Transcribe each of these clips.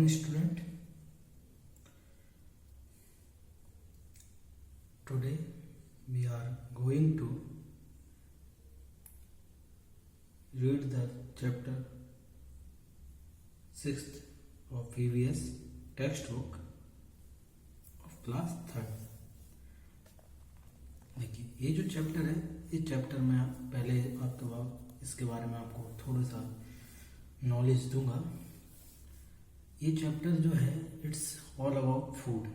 morning, student. Today we are going to read the chapter 6th of VVS textbook of class 3rd. देखिए, ये जो chapter है, इस chapter में पहले इसके बारे में आपको थोड़ा सा नॉलेज दूंगा. ये चैप्टर जो है इट्स ऑल अबाउट फूड.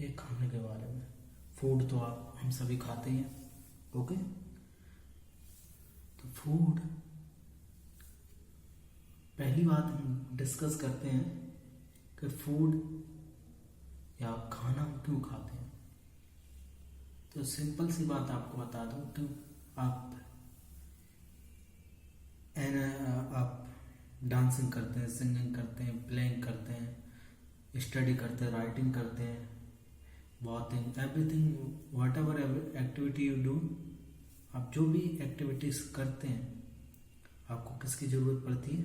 ये खाने के बारे में. फूड तो हम सभी खाते हैं. ओके, तो फूड, पहली बात हम डिस्कस करते हैं कि फूड या खाना क्यों खाते हैं. तो सिंपल सी बात आपको बता दूं कि आप डांसिंग करते हैं, सिंगिंग करते हैं, प्लेइंग करते हैं, स्टडी करते हैं, राइटिंग करते हैं, walking, everything, what ever activity you do, आप जो भी एक्टिविटीज करते हैं, आपको किसकी जरूरत पड़ती है?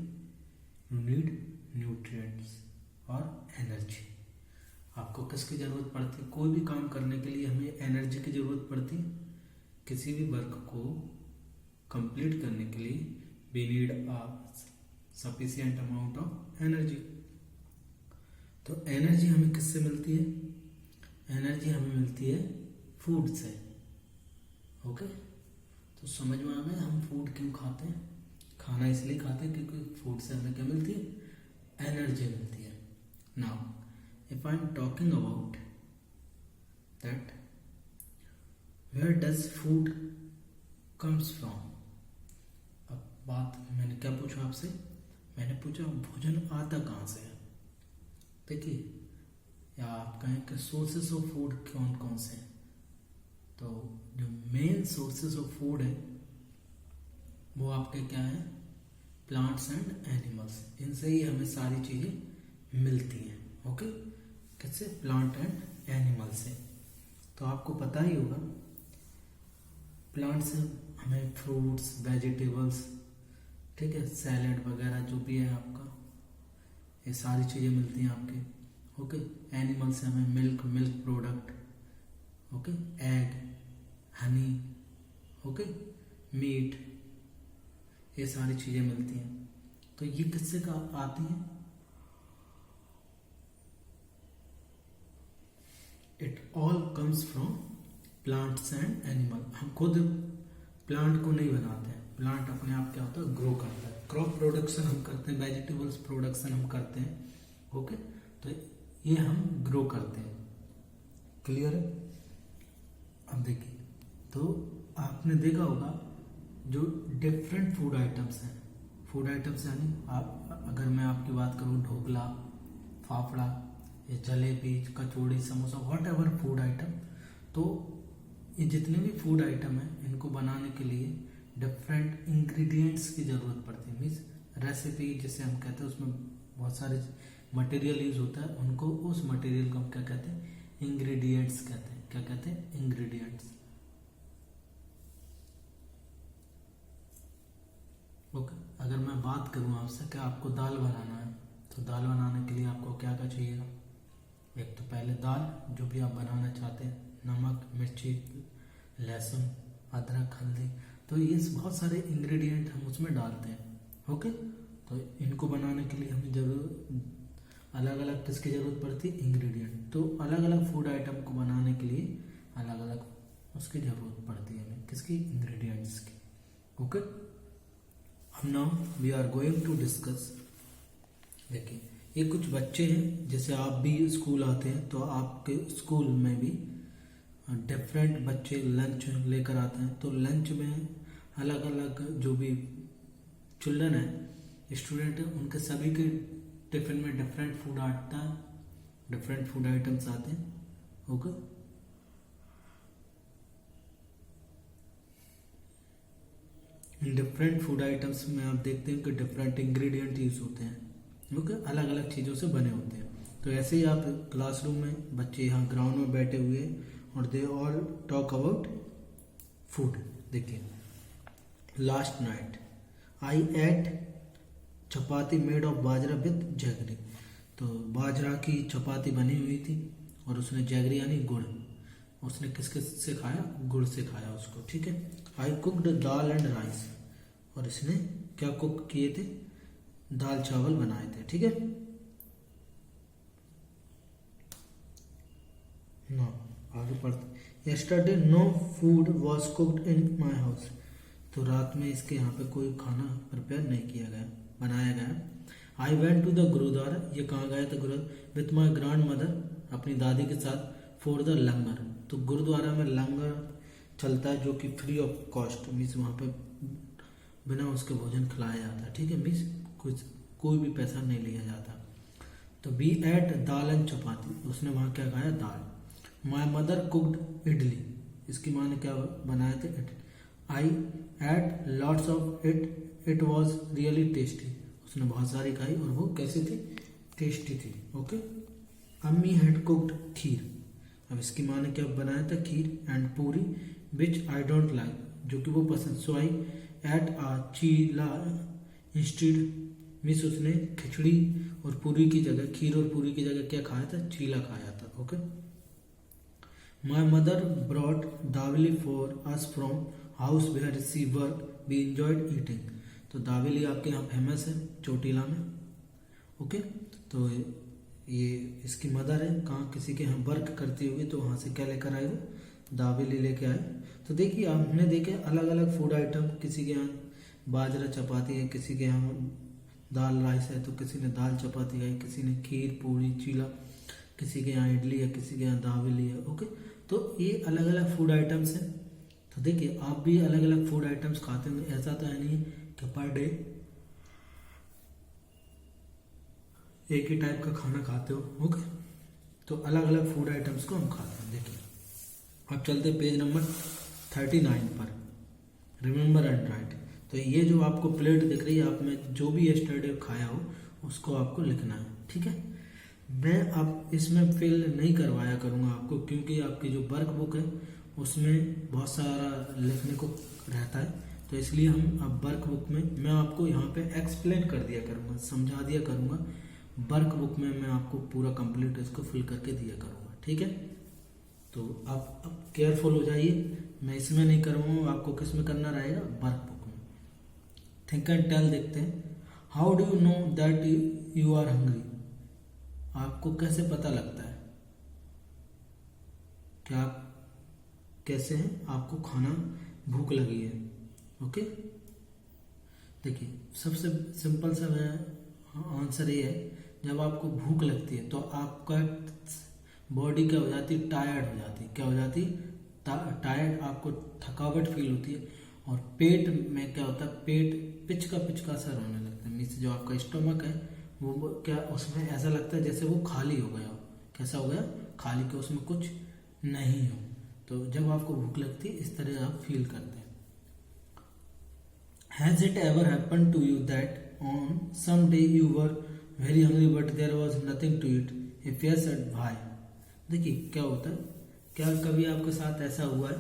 यू नीड न्यूट्रिएंट्स और एनर्जी. आपको किसकी जरूरत पड़ती है? कोई भी काम करने के लिए हमें एनर्जी की जरूरत पड़ती है. किसी भी वर्क को कंप्लीट करने के लिए we need a sufficient amount of energy. तो एनर्जी हमें किससे मिलती है? एनर्जी हमें मिलती है फूड से. ओके, तो समझ में आ गया हम फूड क्यों खाते हैं. खाना इसलिए खाते हैं क्योंकि फूड से हमें क्या मिलती है? एनर्जी मिलती है. Now if I am talking about that, where does food comes from? अब बात मैंने क्या पूछा आपसे? मैंने पूछा भोजन आता कहाँ से है. देखिए, या आप कहें कि सोर्सेस ऑफ फूड कौन कौन से हैं. तो जो मेन सोर्सेस ऑफ फूड है वो आपके क्या है? Plants and animals. इनसे ही हमें सारी चीजें मिलती हैं. ओके, किससे? प्लांट एंड एनिमल से. तो आपको पता ही होगा प्लांट से हमें फ्रूट्स, वेजिटेबल्स, ठीक है, सैलेड वगैरह जो भी है आपका, ये सारी चीजें मिलती हैं आपके. ओके, एनिमल से हमें milk product, okay, egg, honey, okay, meat, ये सारी चीजें मिलती हैं. तो ये किससे का आती हैं? It all comes from plants and animal. हम खुद प्लांट को नहीं बनाते हैं. प्लांट अपने आप क्या होता है? ग्रो करता है. क्रॉप प्रोडक्शन हम करते हैं, वेजिटेबल्स प्रोडक्शन हम करते हैं. ओके, तो ये हम ग्रो करते हैं. क्लियर है? अब देखिए, तो आपने देखा होगा जो डिफरेंट फूड आइटम्स हैं. फूड आइटम्स यानी आप, अगर मैं आपकी बात करूँ, ढोकला, फाफड़ा, ये jalebi, kachori, samosa, whatever food item, तो ये जितने भी फूड आइटम हैं इनको बनाने के लिए डिफरेंट इंग्रेडिएंट्स की जरूरत पड़ती है. मीन्स रेसिपी जिसे हम कहते हैं, उसमें बहुत सारे मटेरियल यूज होता है. उनको, उस मटेरियल को हम क्या कहते हैं? इंग्रेडिएंट्स कहते हैं. क्या कहते हैं? इंग्रेडिएंट्स. ओके, अगर मैं बात करूं आपसे कि आपको दाल बनाना है, तो दाल बनाने के लिए आपको क्या क्या चाहिएगा? एक तो पहले दाल, जो भी आप बनाना चाहते हैं, नमक, मिर्ची, लहसुन, अदरक, हल्दी, तो ये बहुत सारे इंग्रेडिएंट हम उसमें डालते हैं. ओके, तो इनको बनाने के लिए हमें जरूर अलग अलग किसकी जरूरत पड़ती है? इंग्रेडिएंट. तो अलग अलग फूड आइटम को बनाने के लिए अलग अलग उसकी जरूरत पड़ती है हमें. किसकी? इंग्रेडिएंट्स की. ओके, अब now we are going to discuss. देखिए, ये कुछ बच्चे हैं, जैसे आप भी स्कूल आते हैं तो आपके स्कूल में भी डिफरेंट बच्चे लंच लेकर आते हैं. तो लंच में अलग अलग जो भी चिल्ड्रन है, स्टूडेंट है, उनके सभी के टिफिन में डिफरेंट फूड आता है, डिफरेंट फूड आइटम्स आते हैं. Okay, in different food items में आप देखते हैं कि डिफरेंट इंग्रेडिएंट यूज होते हैं. ओके, अलग अलग चीज़ों से बने होते हैं. तो ऐसे ही आप क्लासरूम में, बच्चे यहाँ ग्राउंड में बैठे हुए हैं और they all talk about food. देखिए, last night I ate chapati made of bajra with jaggery. तो बाजरा की चपाती बनी हुई थी और उसने जैगरी यानी गुड़, उसने किसके से खाया, गुड़ से खाया उसको, ठीक है। आई कुकड दाल एंड राइस, और इसने क्या कुक किए थे, दाल चावल बनाए थे, ठीक है ना। आगे पढ़ते, yesterday no food was cooked in my house, तो रात में इसके यहाँ पे कोई खाना प्रिपेयर नहीं किया गया, बनाया गया। I went to the gurdwara, ये कहाँ गया था, gurdwara with my grandmother, अपनी दादी के साथ, फॉर द लंगर, तो गुरुद्वारा में लंगर चलता है जो कि फ्री ऑफ कॉस्ट, मीन्स वहाँ पे बिना उसके भोजन खिलाया जाता है, ठीक है, मीन्स कुछ कोई भी पैसा नहीं लिया जाता। तो we ate dal and chapati, उसने वहाँ क्या खाया, दाल। माई मदर कुकड इडली, इसकी माँ ने क्या बनाए थे, idli. I ate lots of it was really tasty, उसने बहुत सारी खाई और वो कैसी थी, टेस्टी थी, ओके। अम्मी हैड कुक्ड खीर, अब इसकी माँ ने क्या बनाया था, खीर एंड पूरी विच आई डोंट लाइक, जो कि वो पसंद। सो आई एट आ चीला इंस्टीड, मिस उसने खिचड़ी और पूरी की जगह, खीर और पूरी की जगह क्या खाया था, चीला खाया था, okay. My mother brought dabeli for us from house where she work, we enjoyed eating, तो दावेली आपके यहाँ फेमस है चोटीला में, ओके। तो ये इसकी मदर है, कहाँ किसी के यहाँ वर्क करती होगी, तो वहाँ से क्या लेकर आए, वो दावेली लेके आए। तो देखिए हमने देखे अलग अलग फूड आइटम, किसी के यहाँ बाजरा चपाती है, किसी के यहाँ दाल राइस है, तो किसी ने दाल चपाती है, किसी ने खीर पूरी चीला, किसी के यहाँ इडली है, किसी के यहाँ दावेली है, ओके। तो ये अलग अलग फूड आइटम्स हैं। तो देखिए आप भी अलग अलग फूड आइटम्स खाते होंगे, ऐसा तो है नहीं कि पर डे एक ही टाइप का खाना खाते हो, ओके। तो अलग अलग फूड आइटम्स को हम खाते हैं। देखिए अब चलते पेज नंबर 39 पर, रिमेंबर एंड राइट। तो ये जो आपको प्लेट दिख रही है, आप में जो भी यस्टरडे खाया हो उसको आपको लिखना है, ठीक है। मैं अब इसमें फिल नहीं करवाया करूँगा आपको, क्योंकि आपकी जो वर्क बुक है उसमें बहुत सारा लिखने को रहता है, तो इसलिए हम अब वर्क बुक में मैं आपको यहाँ पे एक्सप्लेन कर दिया करूँगा, समझा दिया करूँगा। वर्क बुक में मैं आपको पूरा कंप्लीट इसको फिल करके दिया करूँगा, ठीक है। तो आप अब केयरफुल हो जाइए, मैं इसमें नहीं करूँगा, आपको किस में करना रहेगा, वर्क बुक में। थिंक एंड टेल देखते हैं। How do you know that you are hungry, आपको कैसे पता लगता है कि आप कैसे हैं, आपको खाना भूख लगी है, ओके। देखिए सबसे सिंपल सा आंसर ये है, जब आपको भूख लगती है तो आपका बॉडी क्या हो जाती है, टायर्ड हो जाती है, क्या हो जाती है, टायर्ड, आपको थकावट फील होती है, और पेट में क्या होता है, पेट पिचका सा होने लगता है, मीन्स जो आपका स्टमक है वो क्या, उसमें ऐसा लगता है जैसे वो खाली हो गया हो, कैसा हो गया, खाली, कि उसमें कुछ नहीं हो। तो जब आपको भूख लगती है इस तरह आप फील करते हैं। Has it ever happen to you that on some day you were very hungry but there was nothing to eat, if yes why. देखिए क्या होता है, क्या कभी आपके साथ ऐसा हुआ है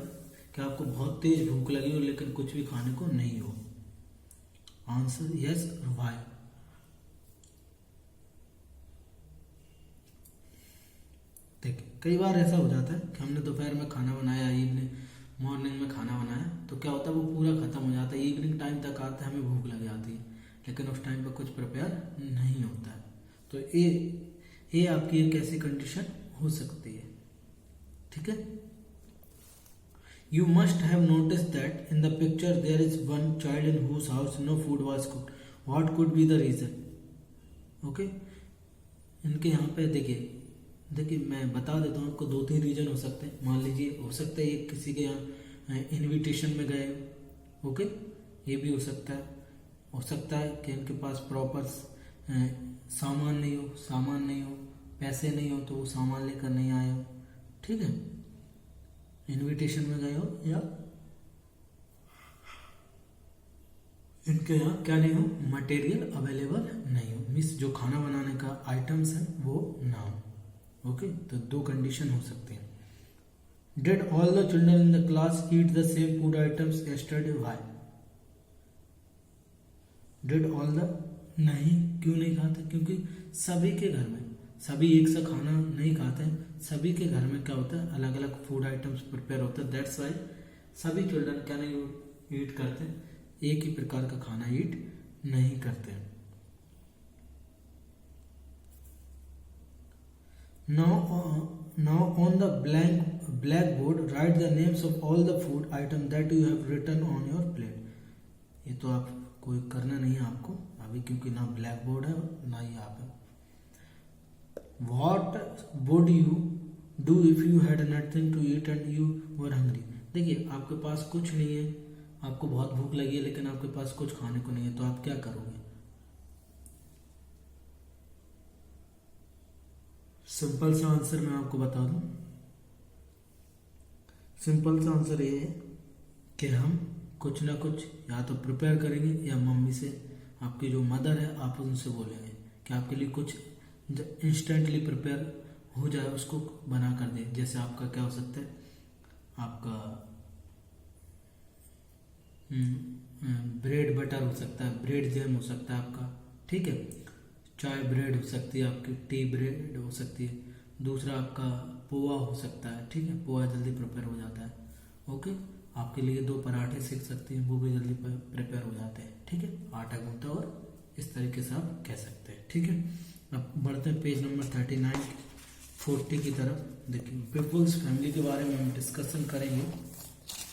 कि आपको बहुत तेज भूख लगी हो लेकिन कुछ भी खाने को नहीं हो, आंसर यस और व्हाई। देखिए कई बार ऐसा हो जाता है कि हमने दोपहर में खाना बनाया, इवनिंग मॉर्निंग में खाना बनाया, तो क्या होता है वो पूरा खत्म हो जाता है, इवनिंग टाइम तक आता है, हमें भूख लग जाती है, लेकिन उस टाइम पर कुछ प्रिपेयर नहीं होता है। तो ये आपकी एक ऐसी कंडीशन हो सकती है, ठीक है। You must have notice that in the picture there is one child in whose house no food was cooked, what could be the reason, okay. इनके यहाँ पे देखिए मैं बता देता हूँ आपको, 2-3 रीजन हो सकते हैं। मान लीजिए हो सकता है ये किसी के यहाँ इनविटेशन में गए, ओके, ये भी हो सकता है कि इनके पास प्रॉपर सामान नहीं हो, पैसे नहीं हो तो वो सामान लेकर नहीं आए हो, ठीक है, इनविटेशन में गए हो, या इनके यहाँ क्या नहीं हो, मटेरियल अवेलेबल नहीं हो, मीन्स जो खाना बनाने का आइटम्स है वो ना हो, ओके। तो 2 कंडीशन हो सकते हैं। Did all the children in the class eat the same food items yesterday, why. Did all the, नहीं, क्यों नहीं खाते, क्योंकि सभी के घर में सभी एक सा खाना नहीं खाते हैं, सभी के घर में क्या होता है, अलग अलग फूड आइटम्स प्रिपेयर होते हैं। दैट्स वाई सभी चिल्ड्रन क्या नहीं ईट करते, एक ही प्रकार का खाना ईट नहीं करते। Now on the blackboard write the names of all the food items that you have written on your plate. ये तो आप कोई करना नहीं है आपको अभी, क्योंकि ना ब्लैक बोर्ड है ना ही आप है। What would you do if you had nothing to eat and you were hungry? देखिए आपके पास कुछ नहीं है, आपको बहुत भूख लगी है, लेकिन आपके पास कुछ खाने को नहीं है, तो आप क्या करोगे? सिंपल सा आंसर मैं आपको बता दूं, सिंपल सा आंसर ये है कि हम कुछ ना कुछ या तो प्रिपेयर करेंगे या मम्मी से, आपकी जो मदर है आप उनसे बोलेंगे कि आपके लिए कुछ इंस्टेंटली प्रिपेयर हो जाए, उसको बना कर दे। जैसे आपका क्या हो सकता है, आपका ब्रेड बटर हो सकता है, ब्रेड जैम हो सकता है आपका, ठीक है, चाय ब्रेड हो सकती है आपकी, टी ब्रेड हो सकती है, दूसरा आपका पोहा हो सकता है, ठीक है, पोहा जल्दी प्रिपेयर हो जाता है। ओके, आपके लिए 2 पराठे सीख सकती हैं, वो भी जल्दी प्रिपेयर हो जाते हैं, ठीक है, आटा गूंथा, और इस तरीके से आप कह सकते हैं, ठीक है। अब बढ़ते हैं पेज नंबर 39-40 की तरफ। देखिए पीपल्स फैमिली के बारे में हम डिस्कशन करेंगे,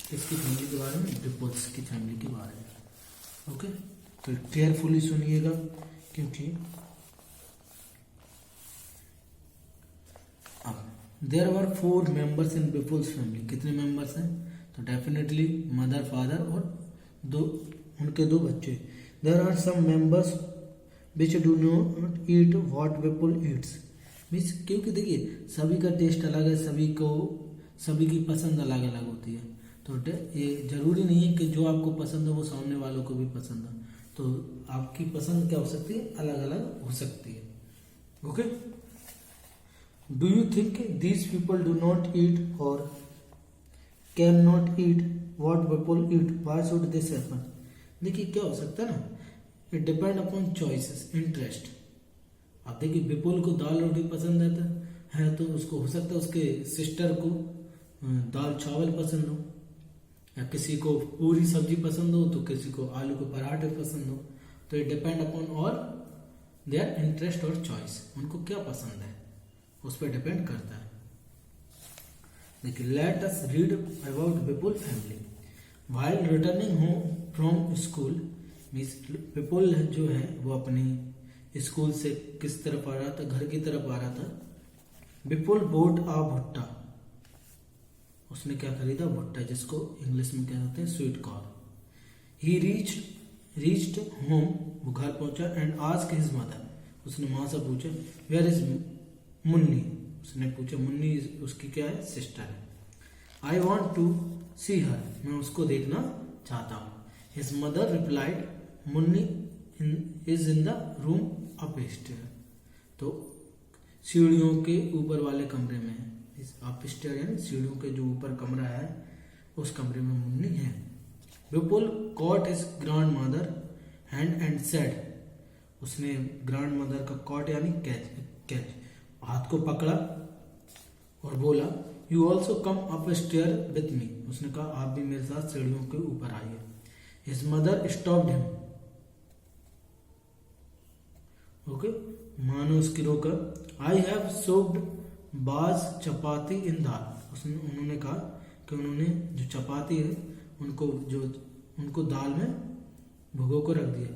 किसकी फैमिली के बारे में, पीपल्स की फैमिली के बारे में। ओके, तो केयरफुली सुनिएगा, क्योंकि there were 4 members in people's family. कितने मेंबर्स हैं? तो डेफिनेटली मदर, फादर और उनके 2 बच्चे। There are some members which do not eat what people eats, means क्योंकि देखिए सभी का टेस्ट अलग है, सभी की पसंद अलग अलग होती है, तो ये जरूरी नहीं है कि जो आपको पसंद है वो सामने वालों को भी पसंद है, तो आपकी पसंद क्या हो सकती है, अलग अलग हो सकती है। Okay, do you think these people do not eat और can not eat what people eat, why should this happen? देखिए क्या हो सकता है ना, it depend upon choices, interest. अब देखिए विपुल को दाल रोटी पसंद है तो उसको हो सकता है उसके सिस्टर को दाल चावल पसंद हो, या किसी को पूरी सब्जी पसंद हो तो किसी को आलू के पराठे पसंद हो, तो इट डिपेंड अपॉन और देयर इंटरेस्ट और चॉइस, उनको क्या पसंद है उस पर डिपेंड करता है। देखिए let us read about Vipul family. While returning home from school, means Vipul जो है वो अपनी स्कूल से किस तरफ आ रहा था, घर की तरफ आ रहा था। विपुल बोट आ भुट्टा, उसने क्या खरीदा, भुट्टा, जिसको इंग्लिश में क्या कहते हैं, स्वीट कॉर्न। ही रीच्ड होम, वो घर पहुंचा, एंड आस्क्ड हिज मदर, उसने माँ से पूछा, वेयर इज मुन्नी, उसने पूछा मुन्नी उसकी क्या है, सिस्टर है। आई वॉन्ट टू सी हर, मैं उसको देखना चाहता हूँ। His mother replied, Munni is in the room upstair, तो सीढ़ियों के ऊपर वाले कमरे में है। अपस्टेयर यानी सीढ़ियों के जो ऊपर कमरा है उस कमरे में मुन्नी है। Vipul caught his grandmother hand and said, उसने ग्रैंड मदर का कॉट यानी कैच हाथ को पकड़ा और बोला, you also come up stair with me, उसने कहा आप भी मेरे साथ सीढ़ियों के ऊपर आइए। His mother stopped him, okay, माँ ने उसकी रोका। आई हैव सोक्ड बाज चपाती इन दाल, उन्होंने कहा कि उन्होंने जो चपाती है उनको दाल में भिगो को रख दिया।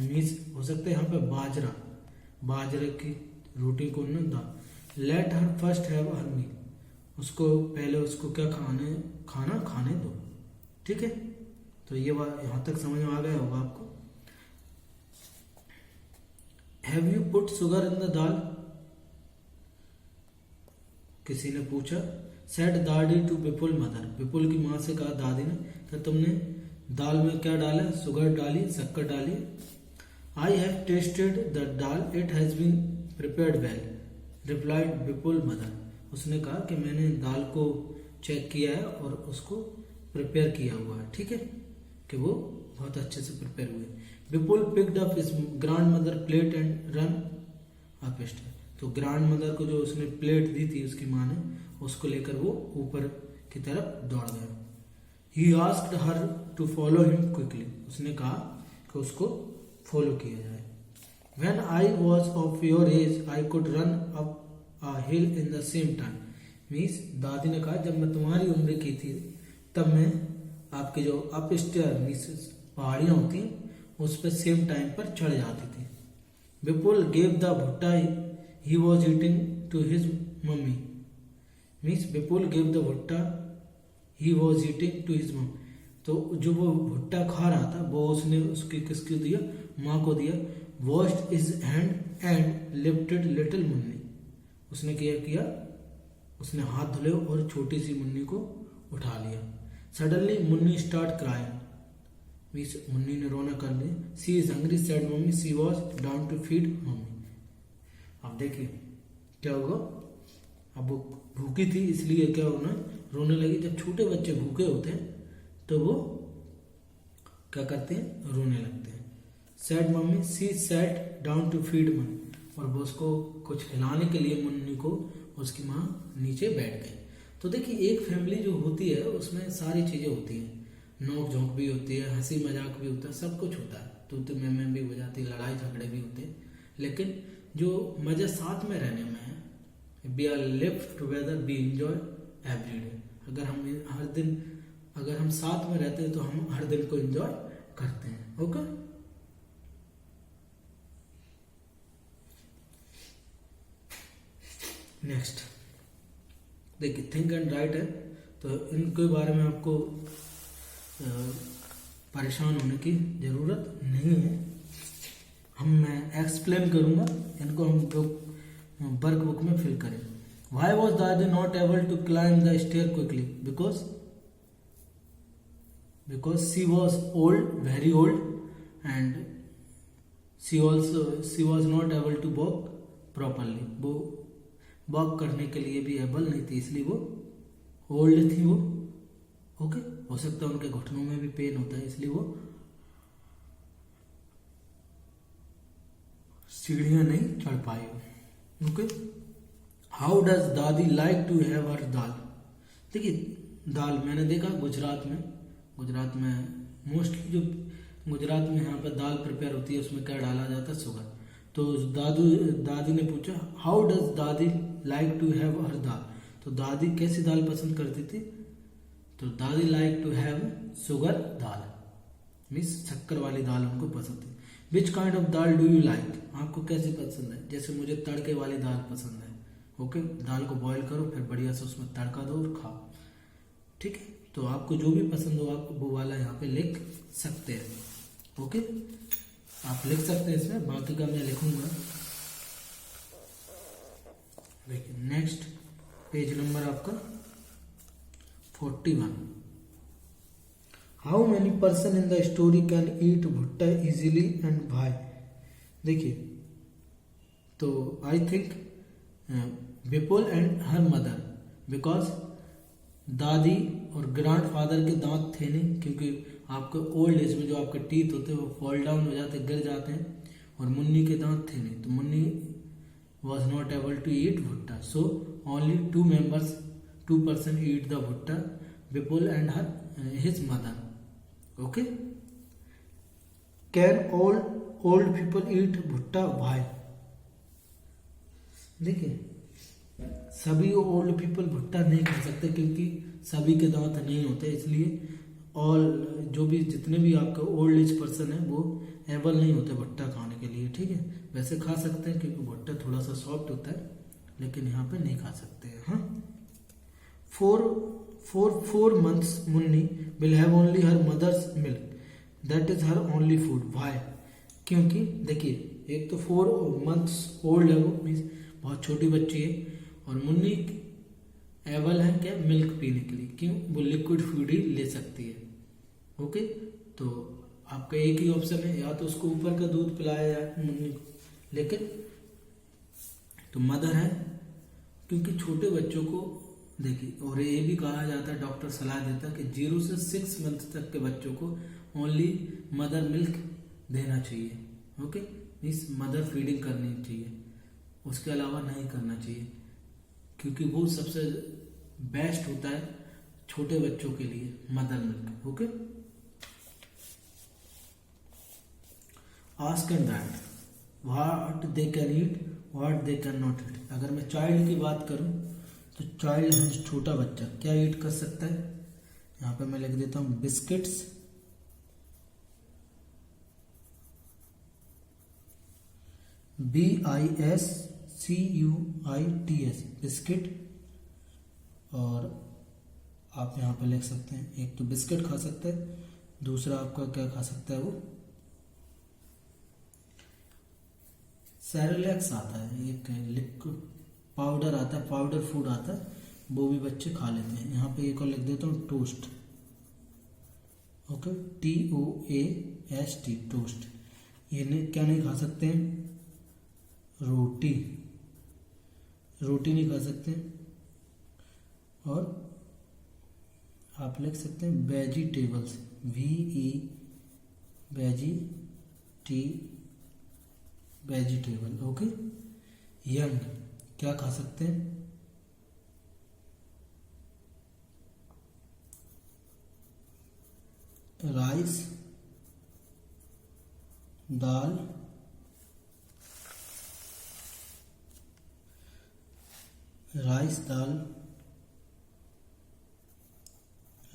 मीन्स हो सकता है यहाँ पे बाजरे की रोटी को उन्होंने दाल। Let her first have her meal, उसको पहले उसको क्या खाना खाने दो, ठीक है। तो ये बात यहाँ तक समझ में आ गया होगा आपको। Have you put sugar in the dal, किसी ने पूछा। सेड दादी टू विपुल मदर, विपुल की माँ से कहा दादी ने, क्या तुमने दाल में क्या डाला, शुगर डाली, शक्कर डाली। I have tested the dal, it has been prepared well, replied Vipul mother, उसने कहा कि मैंने दाल को चेक किया है और उसको प्रिपेयर किया हुआ है, ठीक है, कि वो बहुत अच्छे से प्रिपेयर हुए। Vipul picked up his grandmother plate and run upstair, तो ग्रैंड मदर को जो उसने प्लेट दी थी उसकी माँ ने, उसको लेकर वो ऊपर की तरफ दौड़ गया। He asked her to follow him quickly, उसने कहा कि उसको फॉलो किया जाए। When I was of your age, I could run up a hill in the same time. Means दादी ने कहा जब मैं तुम्हारी उम्र की थी तब मैं आपके जो अप स्टेयर मीन्स पहाड़ियाँ होती हैं उस पर सेम टाइम पर चढ़ जाती थी। विपुल gave the bhutta he was eating to his mummy. Means Vipul gave the bhutta he was eating to his mummy. तो जो वो भुट्टा खा रहा था वो उसने उसकी किसको दिया, माँ को दिया। Washed his hand and lifted little Munni, उसने क्या किया, उसने हाथ धुले और छोटी सी मुन्नी को उठा लिया। Suddenly Munni start crying, means Munni ने रोना कर लिया। She is hungry said mummy, she was down to feed mummy. अब देखिए क्या होगा, अब वो भूखी थी इसलिए क्या होना, रोने लगी। जब छोटे बच्चे भूखे होते हैं तो वो क्या करते हैं, रोने लगते हैं। Sad mummy, she sat down to feed mummy, और वो उसको कुछ खिलाने के लिए मुन्नी को उसकी माँ नीचे बैठ गई। तो देखिए एक फैमिली जो होती है उसमें सारी चीज़ें होती हैं, नोक झोंक भी होती है, हंसी मजाक भी होता है, सब कुछ होता है, तू मैं भी हो जाती है, लड़ाई झगड़े भी होते हैं, लेकिन जो मज़ा साथ में रहने में है, we are live together, we enjoy every day. अगर हम साथ में रहते हैं तो हम हर दिन को एंजॉय करते हैं। ओके, नेक्स्ट देखिए थिंक एंड राइट है, तो इनके बारे में आपको परेशान होने की जरूरत नहीं है। मैं एक्सप्लेन करूंगा, इनको हम लोग वर्क बुक में फिल करें। Why was Dadi not able to climb the stair quickly? Because she was old, very old, and she was not able to walk properly. वो वॉक करने के लिए भी एबल नहीं थी, इसलिए वो ओल्ड थी वो। ओके, हो सकता है उनके घुटनों में भी पेन होता है, इसलिए वो सीढ़ियां नहीं चढ़ पाई। Okay, how does dadi like to have her दाल। देखिए दाल मैंने देखा गुजरात में मोस्टली जो गुजरात में यहाँ पर दाल प्रिपेयर होती है उसमें क्या डाला जाता है, शुगर। तो दादी ने पूछा how does dadi like to have her dal, तो दादी कैसी दाल पसंद करती थी, तो dadi like to have sugar dal, means शक्कर वाली दाल उनको पसंद थी। Which kind of dal do you like, आपको कैसी पसंद है, जैसे मुझे तड़के वाली दाल पसंद है। ओके, दाल को बॉईल करो फिर बढ़िया से उसमें तड़का दो और खाओ, ठीक है। तो आपको जो भी पसंद हो आप वो वाला यहाँ पे लिख सकते हैं। ओके, आप लिख सकते हैं इसमें, बाकी का मैं लिखूंगा। देखिए नेक्स्ट पेज नंबर आपका 41। How many person in the story can eat भुट्टा इजीली एंड वाई। देखिए तो I think Vipul and her mother, because दादी और ग्रैंडफादर के दांत थे नहीं, क्योंकि आपके ओल्ड एज में जो आपके टीथ होते हैं वो फॉल डाउन हो जाते, गिर जाते हैं, और मुन्नी के दांत थे नहीं, तो Munni was not able to eat bhutta, so only two person eat the bhutta, Vipul and his mother. Okay, can all old people eat bhutta why. देखिए सभी ओल्ड पीपल भुट्टा नहीं खा सकते क्योंकि सभी के दांत नहीं होते, इसलिए ऑल जो भी जितने भी आपके ओल्ड एज पर्सन है वो एबल नहीं होते भुट्टा खाने के लिए, ठीक है। वैसे खा सकते हैं क्योंकि भुट्टा थोड़ा सा सॉफ्ट होता है, लेकिन यहाँ पे नहीं खा सकते हैं। हाँ, four months Munni will have only her mother's milk, that is her only food. Why, क्योंकि देखिए एक तो 4 मंथ्स ओल्ड है वो, मीन्स बहुत छोटी बच्ची है, और मुन्नी एबल है क्या मिल्क पीने के लिए, क्यों, वो लिक्विड फूड ही ले सकती है। ओके, तो आपका एक ही ऑप्शन है, या तो उसको ऊपर का दूध पिलाया जाए मुन्नी को, लेकिन तो मदर है, क्योंकि छोटे बच्चों को देखिए, और ये भी कहा जाता है, डॉक्टर सलाह देता है कि 0 से 6 मंथ तक के बच्चों को ओनली मदर मिल्क देना चाहिए। ओके, मीन्स मदर फीडिंग करनी चाहिए। उसके अलावा नहीं करना चाहिए, क्योंकि वो सबसे बेस्ट होता है छोटे बच्चों के लिए mother milk. Okay, ask and that what they can eat, what they can not ईट। अगर मैं चाइल्ड की बात करूं तो चाइल्ड है छोटा बच्चा, क्या ईट कर सकता है? यहां पे मैं लिख देता हूं बिस्किट्स, BISCUITS, बिस्किट। और आप यहाँ पे लिख सकते हैं, एक तो बिस्किट खा सकते हैं, दूसरा आपका क्या खा सकता है, वो सेरेलैक्स आता है, एक लिक्विड पाउडर आता है, पाउडर फूड आता है, वो भी बच्चे खा लेते हैं। यहाँ पे एक और लिख देता हूँ टोस्ट। Okay, TOAST, toast. ये नहीं, क्या नहीं खा सकते हैं? रोटी, रोटी नहीं खा सकते। और आप लिख सकते हैं वेजिटेबल्स, वेजिटेबल। ओके, यंग क्या खा सकते हैं? राइस, दाल,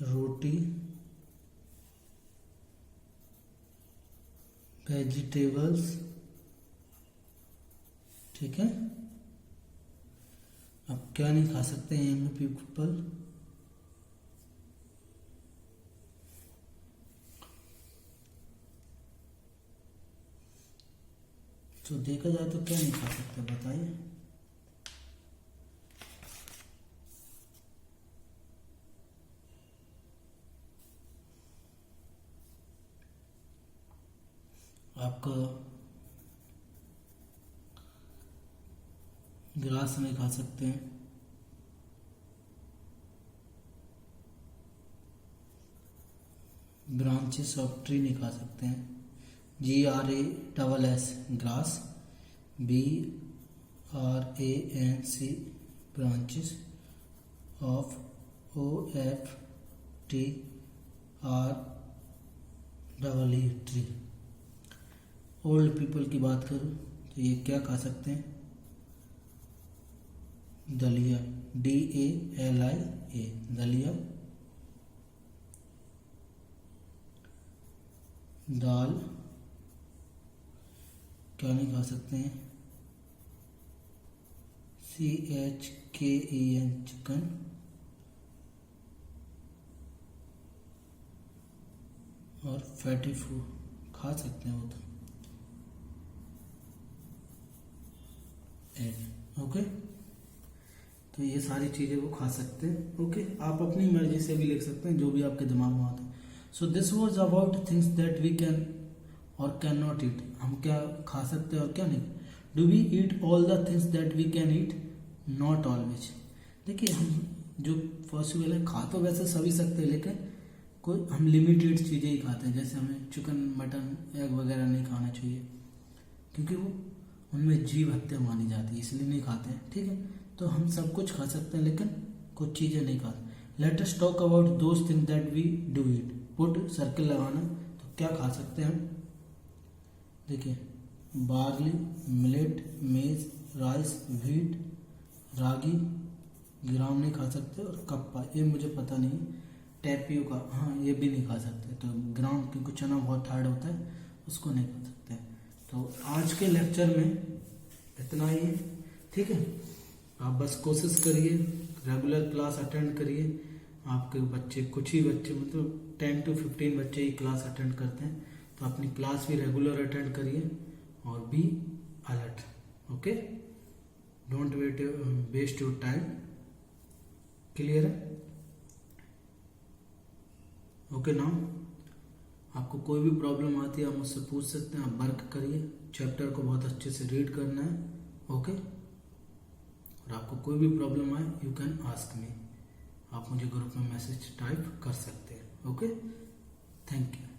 रोटी, वेजिटेबल्स। ठीक है, अब क्या नहीं खा सकते यंग पीपल? तो देखा जाए तो क्या नहीं खा सकते, बताइए। आपका ग्रास नहीं खा सकते हैं, ब्रांचेस ऑफ ट्री नहीं खा सकते हैं, GRASS, grass, BRANC, branches of, OFTREE, tree. Old people की बात करूं तो ये क्या खा सकते हैं? दलिया, DALIA, दलिया, दाल। क्या नहीं खा सकते हैं? CHKEN, chicken. और फैटी फूड खा सकते हैं वो तो, एग। ओके, तो ये सारी चीज़ें वो खा सकते हैं। ओके, आप अपनी मर्जी से भी लिख सकते हैं, जो भी आपके दिमाग में आता है। So this was about things that we can or can not eat. हम क्या खा सकते हैं और क्या नहीं। Do we eat all the things that we can eat? Not always. देखिए, हम जो पॉसिबल है खा तो वैसे सभी सकते हैं, लेकिन कोई हम लिमिटेड चीज़ें ही खाते हैं। जैसे हमें चिकन, मटन, एग वगैरह नहीं खाना चाहिए, क्योंकि वो उनमें जीव हत्या मानी जाती है, इसलिए नहीं खाते हैं। ठीक है, तो हम सब कुछ खा सकते हैं, लेकिन कुछ चीज़ें नहीं खाते। Let us talk about those things that we do eat. Put circle लगाना, तो क्या खा सकते हैं हम? देखिए, barley, millet, maize, rice, wheat, ragi, gram नहीं खा सकते। और कप्पा, ये मुझे पता नहीं, टैपियो का, हाँ ये भी नहीं खा सकते। तो ग्राम, क्योंकि चना बहुत हार्ड होता है, उसको नहीं खा सकते। तो आज के लेक्चर में इतना ही है। ठीक है, आप बस कोशिश करिए, रेगुलर क्लास अटेंड करिए। आपके बच्चे, कुछ ही बच्चे, मतलब 10 to 15 बच्चे ही क्लास अटेंड करते हैं, तो अपनी क्लास भी रेगुलर अटेंड करिए और be alert. Okay, don't waste your time. Clear है? ओके, नाउ आपको कोई भी प्रॉब्लम आती है आप मुझसे पूछ सकते हैं। आप वर्क करिए, चैप्टर को बहुत अच्छे से रीड करना है। ओके, और आपको कोई भी प्रॉब्लम आए, यू कैन आस्क मी। आप मुझे ग्रुप में मैसेज टाइप कर सकते हैं। Okay, thank you.